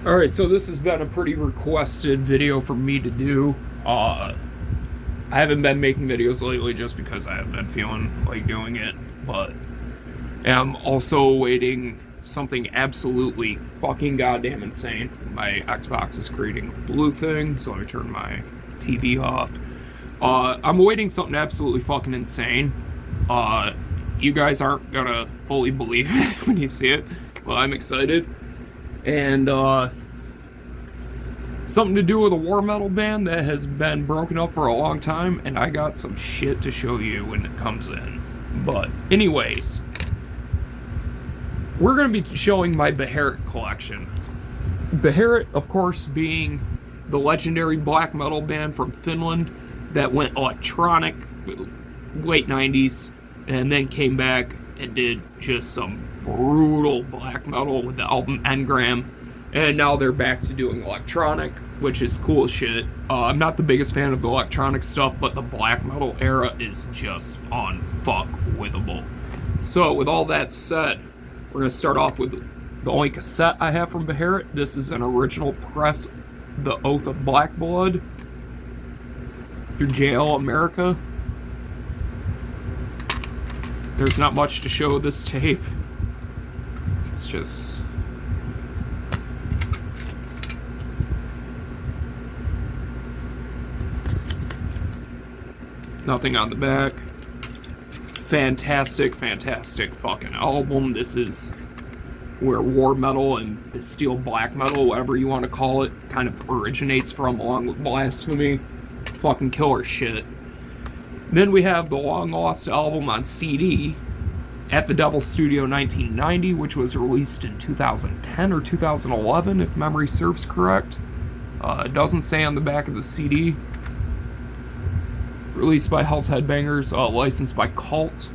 Alright, so this has been a pretty requested video for me to do. I haven't been making videos lately just because I haven't been feeling like doing it, but I'm also awaiting something absolutely fucking goddamn insane. My Xbox is creating a blue thing, so I turn my TV off. I'm awaiting something absolutely fucking insane. You guys aren't gonna fully believe it when you see it, but I'm excited. And something to do with a war metal band that has been broken up for a long time, and I got some shit to show you when it comes in. But anyways, we're going to be showing my Beherit collection. Beherit, of course, being the legendary black metal band from Finland that went electronic late 90s and then came back and did just some brutal black metal with the album Engram, and now they're back to doing electronic, which is cool as shit. I'm not the biggest fan of the electronic stuff, but the black metal era is just unfuckwithable. So with all that said, we're going to start off with the only cassette I have from Beherit. This is an original press, The Oath of Black Blood, through JL America. There's not much to show this tape. It's just nothing on the back. Fantastic fucking album. This is where war metal and steel black metal, whatever you want to call it, kind of originates from, along with blasphemy. Fucking killer shit. Then we have the long lost album on CD, At the Devil Studio 1990, which was released in 2010 or 2011, if memory serves correct. It doesn't say on the back of the CD. Released by Hell's Headbangers, licensed by Cult.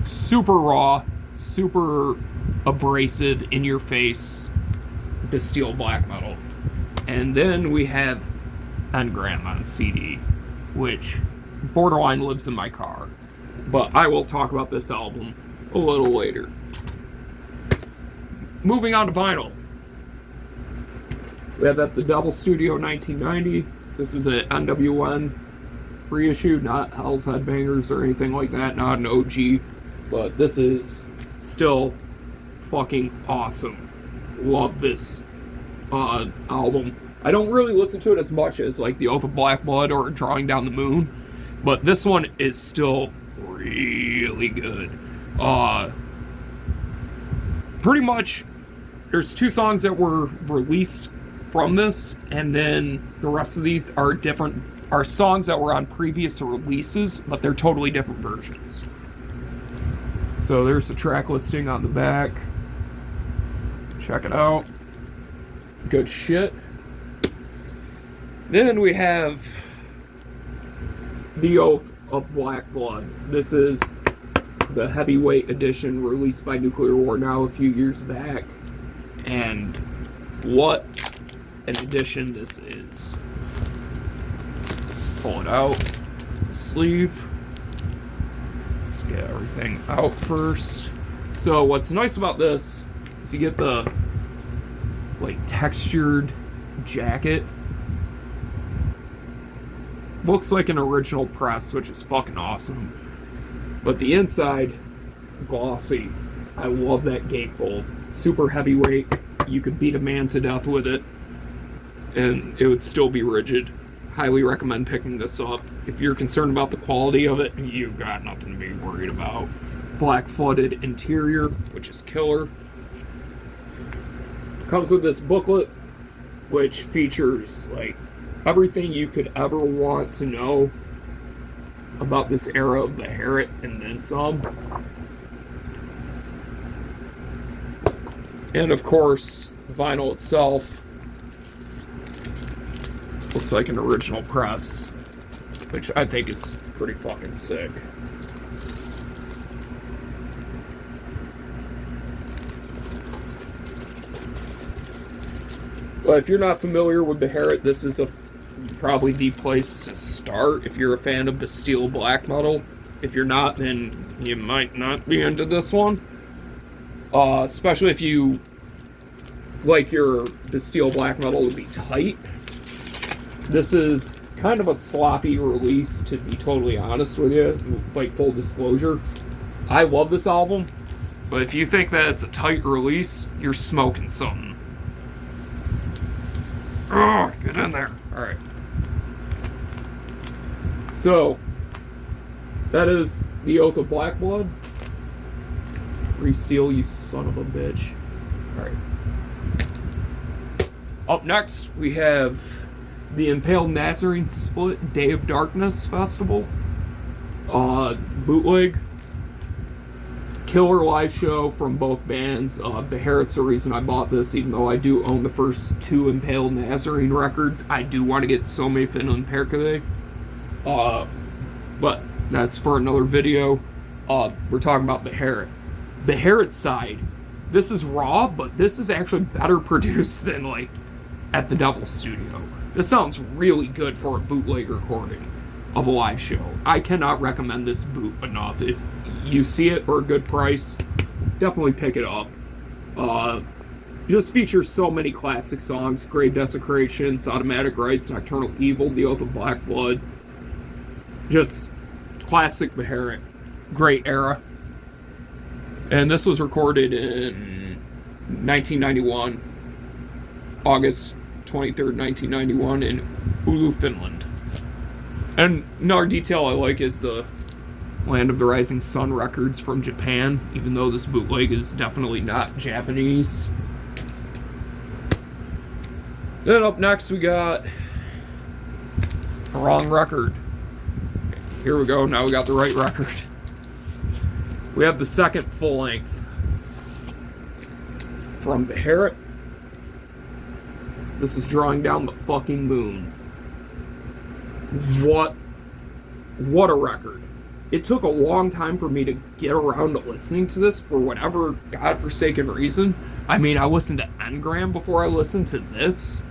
Super raw, super abrasive, in your face, steel black metal. And then we have Engram on CD, which borderline lives in my car. But I will talk about this album a little later. Moving on to vinyl. We have At the Devil Studio 1990. This is an NWN reissue, not Hell's Headbangers or anything like that, not an OG. But this is still fucking awesome. Love this album. I don't really listen to it as much as like The Oath of Black Blood or Drawing Down the Moon, but this one is still really good. Pretty much there's 2 songs that were released from this, and then the rest of these are songs that were on previous releases, but they're totally different versions. So there's the track listing on the back. Check it out. Good shit. Then we have The Oath of Black Blood. This is the heavyweight edition released by Nuclear War Now a few years back. And what an edition this is. Let's pull it out. Sleeve. Let's get everything out first. So what's nice about this is you get the like textured jacket. Looks like an original press, which is fucking awesome. But the inside, glossy. I love that gatefold. Super heavyweight. You could beat a man to death with it, and it would still be rigid. Highly recommend picking this up. If you're concerned about the quality of it, you've got nothing to be worried about. Black flooded interior, which is killer. Comes with this booklet, which features like everything you could ever want to know about this era of Beherit and then some. And of course, the vinyl itself looks like an original press, which I think is pretty fucking sick. But if you're not familiar with Beherit, this is probably the place to start if you're a fan of the steel black metal. If you're not, then you might not be into this one. Especially if you like the steel black metal to be tight. This is kind of a sloppy release, to be totally honest with you, like full disclosure. I love this album, but if you think that it's a tight release, you're smoking something. Oh, get in there. Alright. So, that is The Oath of Black Blood. Reseal, you son of a bitch. Alright. Up next, we have the Impaled Nazarene Split Day of Darkness Festival. Bootleg. Killer live show from both bands. Beherit's the reason I bought this, even though I do own the first two Impaled Nazarene records. I do want to get Some Finland Perkele. But that's for another video. We're talking about Beherit. Beherit's side, this is raw, but this is actually better produced than, like, at the Devil's Studio. This sounds really good for a bootleg recording of a live show. I cannot recommend this boot enough. If you see it for a good price, definitely pick it up. Just features so many classic songs: Grave Desecration, Automatic Rites, Nocturnal Evil, The Oath of Black Blood. Just classic Beherit. Great era. And this was recorded in 1991, August 23rd, 1991, in Oulu, Finland. And another detail I like is the Land of the Rising Sun records from Japan, even though this bootleg is definitely not Japanese. Then up next we got the wrong record. Here we go, now we got the right record. We have the second full length from Beherit. This is Drawing Down the Fucking Moon. What a record. It took a long time for me to get around to listening to this for whatever godforsaken reason. I mean, I listened to Engram before I listened to this,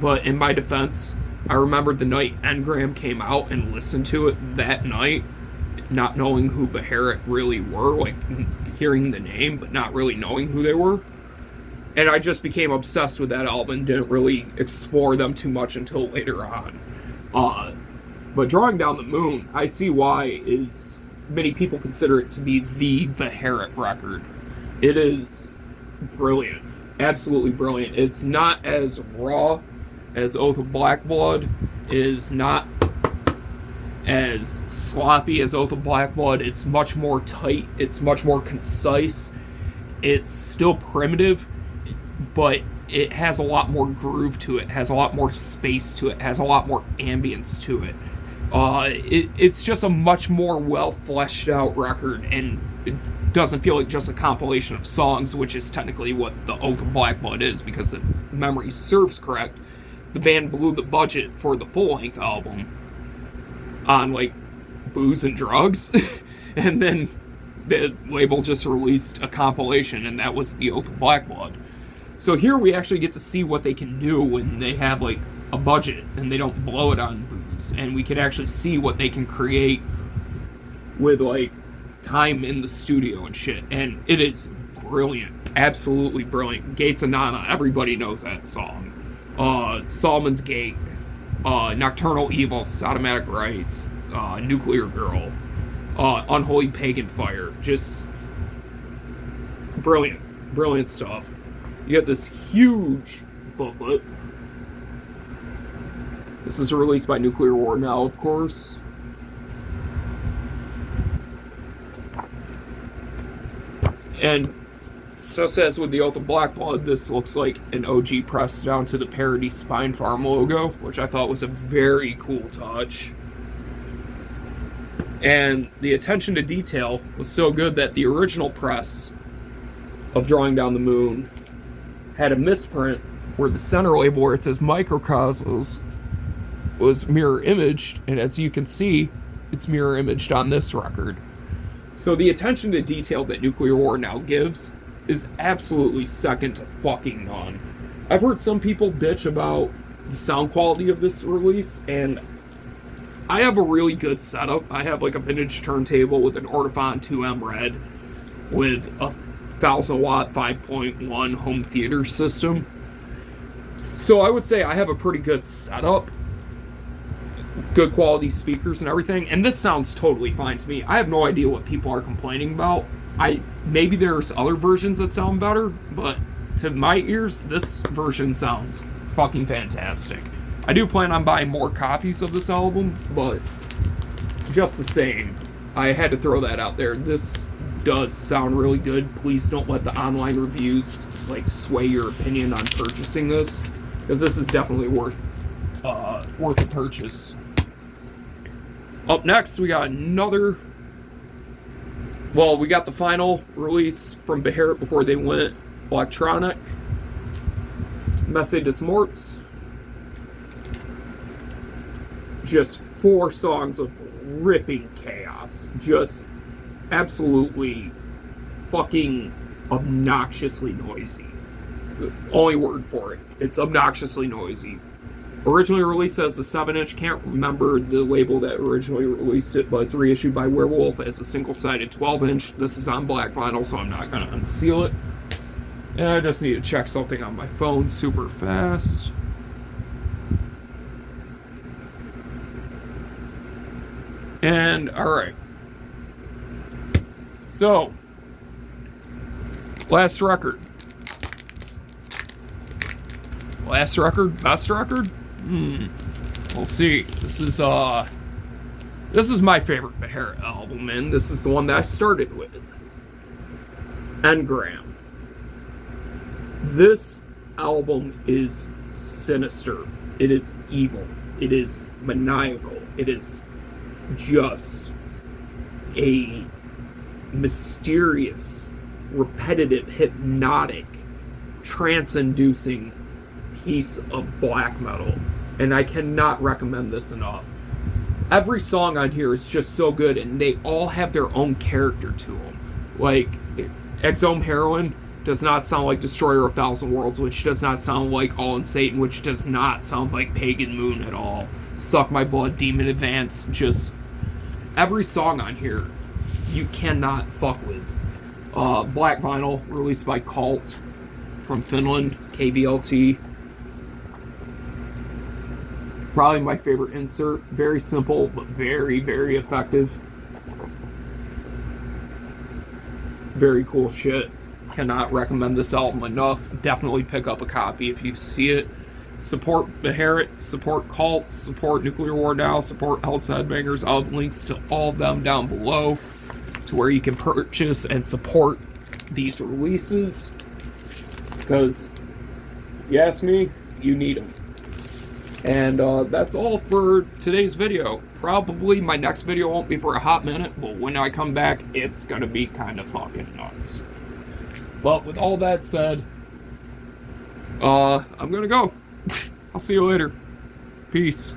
but in my defense, I remembered the night Engram came out and listened to it that night, not knowing who Beherit really were, like hearing the name, but not really knowing who they were. And I just became obsessed with that album and didn't really explore them too much until later on. But Drawing Down the Moon, I see why many people consider it to be the Beherit record. It is brilliant. Absolutely brilliant. It's not as raw as Oath of Black Blood. It is not as sloppy as Oath of Black Blood. It's much more tight. It's much more concise. It's still primitive, but it has a lot more groove to it, has a lot more space to it, has a lot more ambience to it. It's just a much more well fleshed out record, and it doesn't feel like just a compilation of songs, which is technically what the Oath of Black Blood is, because if memory serves correct, the band blew the budget for the full length album on like booze and drugs, and then the label just released a compilation, and that was the Oath of Black Blood. So here we actually get to see what they can do when they have like a budget and they don't blow it on booze, and we can actually see what they can create with like time in the studio and shit. And it is brilliant, absolutely brilliant. Gates of Nana, everybody knows that song. Solomon's Gate, Nocturnal Evil, Automatic Rites, Nuclear Girl, Unholy Pagan Fire. Just brilliant stuff. You get this huge booklet. This is released by Nuclear War now, of course. And just as with the Oath of Black Blood, this looks like an OG pressed down to the parody Spine Farm logo, which I thought was a very cool touch. And the attention to detail was so good that the original press of Drawing Down the Moon had a misprint where the center label where it says Microcosmos was mirror imaged, and as you can see, it's mirror imaged on this record. So the attention to detail that Nuclear War now gives is absolutely second to fucking none. I've heard some people bitch about the sound quality of this release, and I have a really good setup. I have like a vintage turntable with an Ortofon 2M Red with a 1000 watt 5.1 home theater system. So I would say I have a pretty good setup, good quality speakers and everything, and this sounds totally fine to me. I have no idea what people are complaining about. Maybe there's other versions that sound better, but to my ears, this version sounds fucking fantastic. I do plan on buying more copies of this album, but just the same, I had to throw that out there. This does sound really good. Please don't let the online reviews like sway your opinion on purchasing this, because this is definitely worth a purchase. Up next, we got another. Well, we got the final release from Beherit before they went electronic. Messe Des Morts. Just 4 songs of ripping chaos. Just absolutely fucking obnoxiously noisy. The only word for it. It's obnoxiously noisy. Originally released as a 7-inch, can't remember the label that originally released it, but it's reissued by Werewolf as a single-sided 12-inch. This is on black vinyl, so I'm not going to unseal it. And I just need to check something on my phone super fast. And, alright. So, last record. Last record? Best record? We'll see. This is my favorite Beherit album, and this is the one that I started with. Engram. This album is sinister. It is evil. It is maniacal. It is just a mysterious, repetitive, hypnotic, trance-inducing piece of black metal. And I cannot recommend this enough. Every song on here is just so good, and they all have their own character to them. Like, Exome Heroine does not sound like Destroyer of Thousand Worlds, which does not sound like All in Satan, which does not sound like Pagan Moon at all. Suck My Blood, Demon Advance, just every song on here you cannot fuck with. Black vinyl, released by Cult from Finland, KVLT. Probably my favorite insert. Very simple, but very, very effective. Very cool shit. Cannot recommend this album enough. Definitely pick up a copy if you see it. Support Beherit, support Cult, support Nuclear War Now, support Hell's Headbangers. I'll have links to all of them down below to where you can purchase and support these releases. Because, if you ask me, you need them. And that's all for today's video. Probably my next video won't be for a hot minute, but when I come back, it's going to be kind of fucking nuts. But with all that said, I'm going to go. I'll see you later. Peace.